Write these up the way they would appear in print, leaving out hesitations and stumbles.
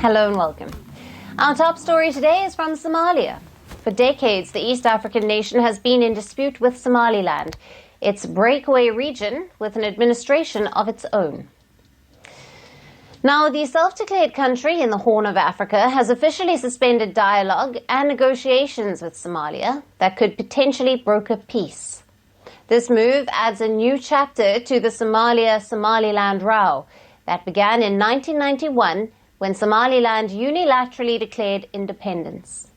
Hello and welcome. Our top story today is from Somalia. For decades, the East African nation has been in dispute with Somaliland, its breakaway region with an administration of its own. Now, the self-declared country in the Horn of Africa has officially suspended dialogue and negotiations with Somalia that could potentially broker peace. This move adds a new chapter to the Somaliland row that began in 1991 when Somaliland unilaterally declared independence.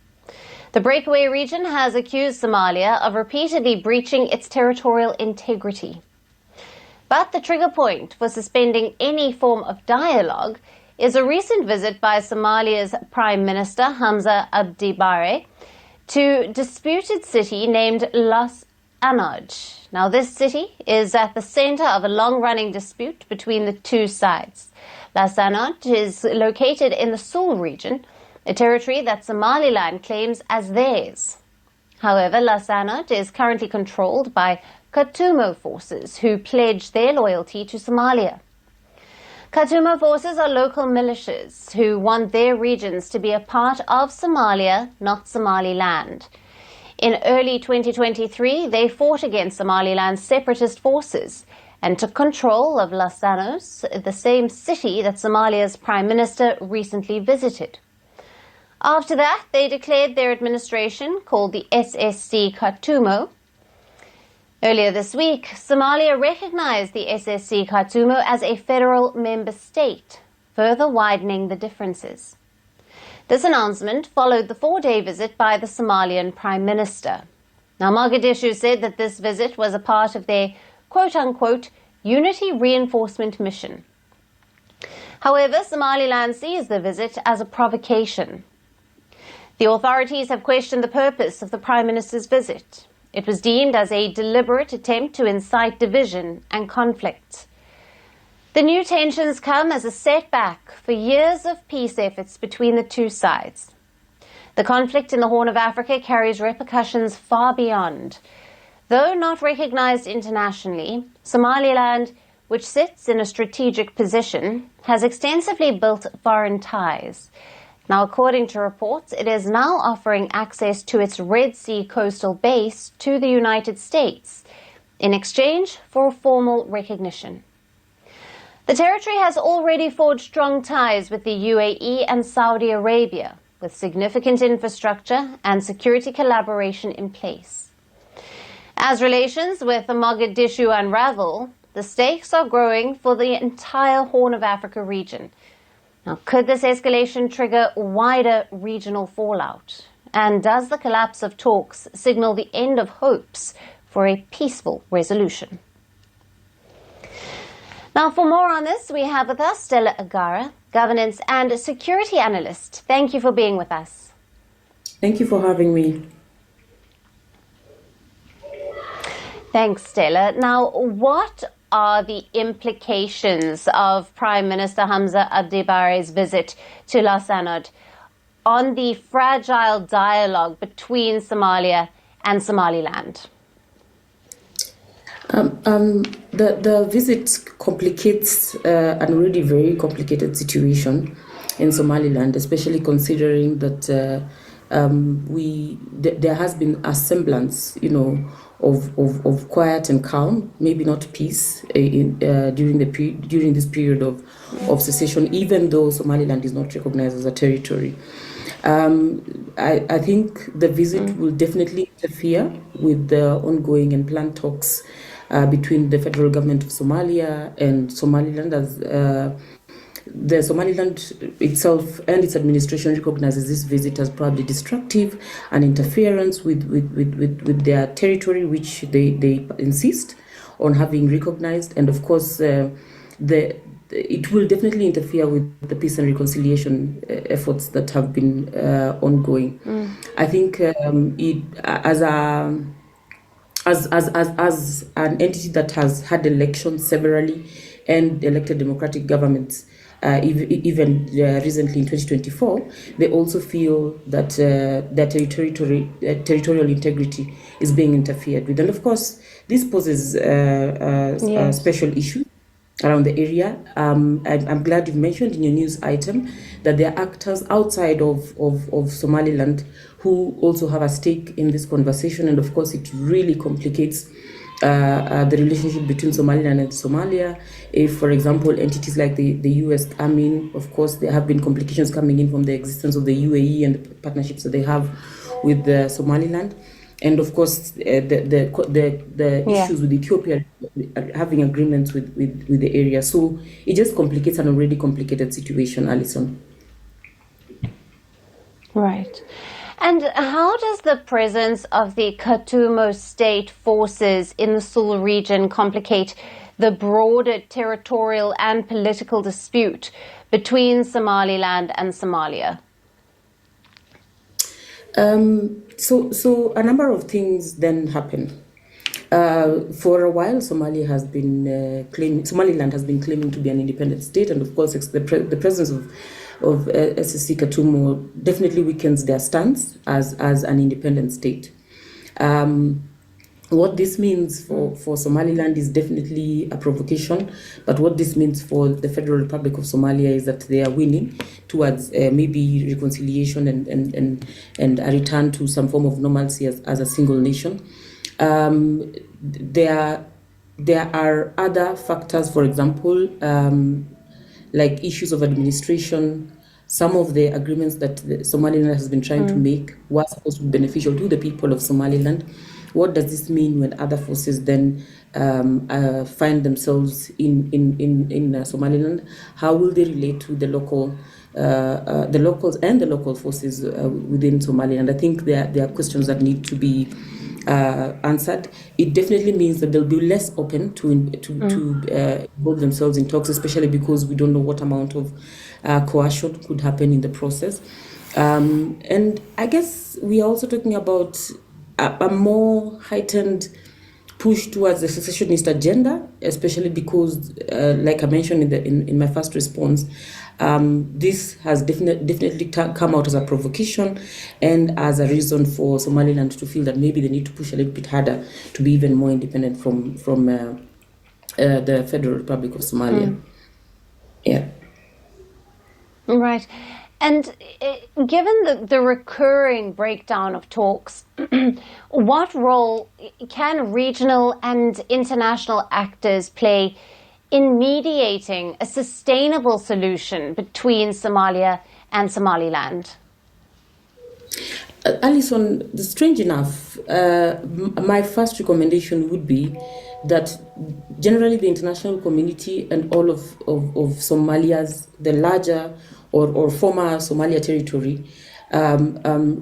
The breakaway region has accused Somalia of repeatedly breaching its territorial integrity. But the trigger point for suspending any form of dialogue is a recent visit by Somalia's Prime Minister Hamza Abdi Bare to a disputed city named Las Anod. Now, this city is at the center of a long-running dispute between the two sides. Las Anod is located in the Sul region, a territory that Somaliland claims as theirs. However, Las Anod is currently controlled by Katumo forces who pledge their loyalty to Somalia. Katumo forces are local militias who want their regions to be a part of Somalia, not Somaliland. In early 2023, they fought against Somaliland's separatist forces and took control of Las Anod, the same city that Somalia's Prime Minister recently visited. After that, they declared their administration, called the SSC Katumo. Earlier this week, Somalia recognized the SSC Katumo as a federal member state, further widening the differences. This announcement followed the 4-day visit by the Somalian Prime Minister. Now, Mogadishu said that this visit was a part of their quote-unquote unity reinforcement mission. However, Somaliland sees the visit as a provocation. The authorities have questioned the purpose of the Prime Minister's visit. It was deemed as a deliberate attempt to incite division and conflict. The new tensions come as a setback for years of peace efforts between the two sides. The conflict in the Horn of Africa carries repercussions far beyond. Though not recognized internationally, Somaliland, which sits in a strategic position, has extensively built foreign ties. Now, according to reports, it is now offering access to its Red Sea coastal base to the United States in exchange for formal recognition. The territory has already forged strong ties with the UAE and Saudi Arabia, with significant infrastructure and security collaboration in place. As relations with Mogadishu unravel, the stakes are growing for the entire Horn of Africa region. Now, could this escalation trigger wider regional fallout? And does the collapse of talks signal the end of hopes for a peaceful resolution? Now, for more on this, we have with us Stella Agara, governance and security analyst. Thank you for being with us. Thank you for having me. Thanks, Stella. Now, what are the implications of Prime Minister Hamza Abdi Bare's visit to Las Anod on the fragile dialogue between Somalia and Somaliland? The visit complicates an already very complicated situation in Somaliland, especially considering that there has been a semblance, of quiet and calm, maybe not peace, during this period of secession, even though Somaliland is not recognized as a territory. I think the visit will definitely interfere with the ongoing and planned talks between the federal government of Somalia and Somaliland, as the Somaliland itself and its administration recognizes this visit as probably destructive and interference with their territory, which they insist on having recognized. And of course, it will definitely interfere with the peace and reconciliation efforts that have been ongoing. I think as an entity that has had elections severally and elected democratic governments, even recently in 2024, they also feel that their territorial integrity is being interfered with. And of course, this poses a special issue around the area. I'm glad you mentioned in your news item that there are actors outside of Somaliland who also have a stake in this conversation, and of course it really complicates the relationship between Somaliland and Somalia. If, for example, entities like the US come in, of course there have been complications coming in from the existence of the UAE and the partnerships that they have with Somaliland. And of course, the issues with Ethiopia having agreements with the area. So it just complicates an already complicated situation, Alison. Right. And how does the presence of the Katumo state forces in the Sul region complicate the broader territorial and political dispute between Somaliland and Somalia? So a number of things then happen. For a while, Somaliland has been claiming to be an independent state, and of course, the presence of SSC Katumo definitely weakens their stance as an independent state. What this means for Somaliland is definitely a provocation, but what this means for the Federal Republic of Somalia is that they are winning towards maybe reconciliation and a return to some form of normalcy as a single nation. There are other factors, for example, like issues of administration. Some of the agreements that Somaliland has been trying to make were supposed to be beneficial to the people of Somaliland. What does this mean when other forces then find themselves in Somaliland? How will they relate to the locals and the local forces within Somaliland? I think there are questions that need to be answered. It definitely means that they'll be less open to involve themselves in talks, especially because we don't know what amount of coercion could happen in the process. And I guess we are also talking about a more heightened push towards the secessionist agenda, especially because, like I mentioned in my first response, this has definitely come out as a provocation and as a reason for Somaliland to feel that maybe they need to push a little bit harder to be even more independent from the Federal Republic of Somalia. Yeah. Right. And given the recurring breakdown of talks, what role can regional and international actors play in mediating a sustainable solution between Somalia and Somaliland? Alison, strange enough, my first recommendation would be that generally the international community and all of Somalia's, the larger or former Somalia territory,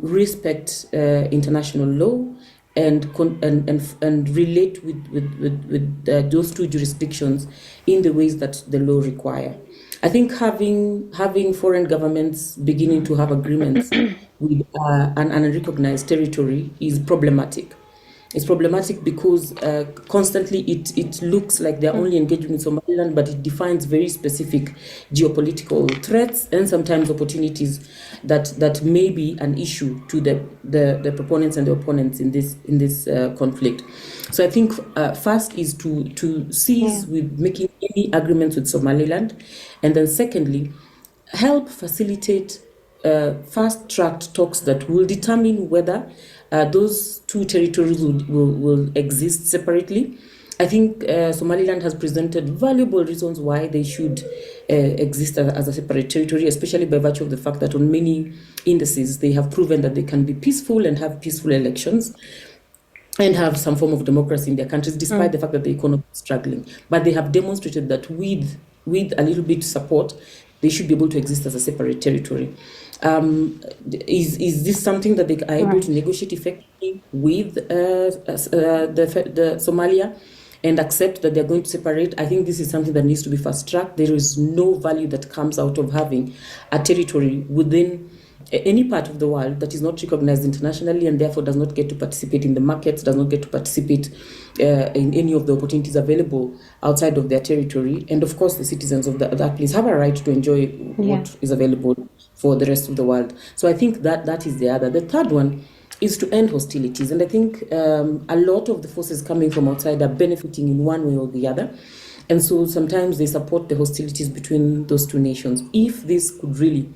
respect international law and relate with those two jurisdictions in the ways that the law require. I think having foreign governments beginning to have agreements with an unrecognized territory is problematic. It's problematic because constantly it looks like they're only engaging with Somaliland, but it defines very specific geopolitical threats and sometimes opportunities that may be an issue to the proponents and the opponents in this conflict. So I think first is to cease with making any agreements with Somaliland, and then secondly, help facilitate fast-tracked talks that will determine whether those two territories will exist separately. I think Somaliland has presented valuable reasons why they should exist as a separate territory, especially by virtue of the fact that on many indices they have proven that they can be peaceful and have peaceful elections and have some form of democracy in their countries, despite the fact that the economy is struggling. But they have demonstrated that with a little bit of support, they should be able to exist as a separate territory. Is this something that they are able to negotiate effectively with the Somalia and accept that they're going to separate? I think this is something that needs to be fast-tracked. There is no value that comes out of having a territory within any part of the world that is not recognized internationally and therefore does not get to participate in the markets, does not get to participate in any of the opportunities available outside of their territory. And of course, the citizens of that place have a right to enjoy what is available for the rest of the world. So I think that is the other. The third one is to end hostilities. And I think a lot of the forces coming from outside are benefiting in one way or the other. And so sometimes they support the hostilities between those two nations. If this could really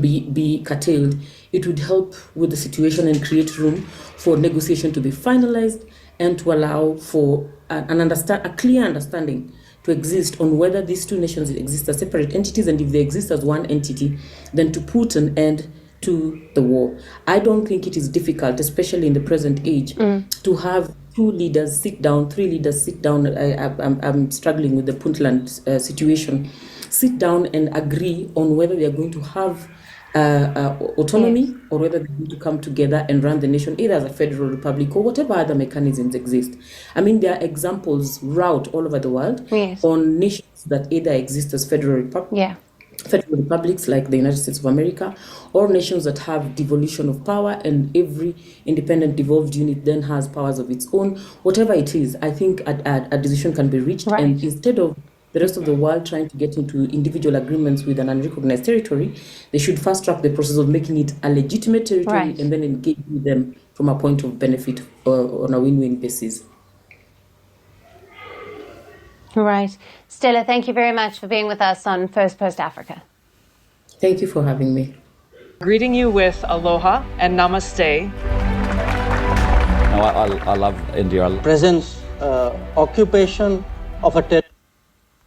be curtailed, it would help with the situation and create room for negotiation to be finalized and to allow for a clear understanding to exist on whether these two nations exist as separate entities, and if they exist as one entity, then to put an end to the war. I don't think it is difficult, especially in the present age, to have two leaders sit down, three leaders sit down. I'm struggling with the Puntland situation. Sit down and agree on whether they are going to have autonomy, or whether they're going to come together and run the nation either as a federal republic or whatever other mechanisms exist. I mean, there are examples route all over the world on nations that either exist as federal republics like the United States of America, or nations that have devolution of power, and every independent devolved unit then has powers of its own. Whatever it is, I think a decision can be reached, and instead of the rest of the world trying to get into individual agreements with an unrecognized territory, they should fast track the process of making it a legitimate territory and then engage with them from a point of benefit on a win-win basis. Right. Stella, thank you very much for being with us on First Post Africa. Thank you for having me. Greeting you with aloha and namaste. No, I love India. Presence, occupation of a territory.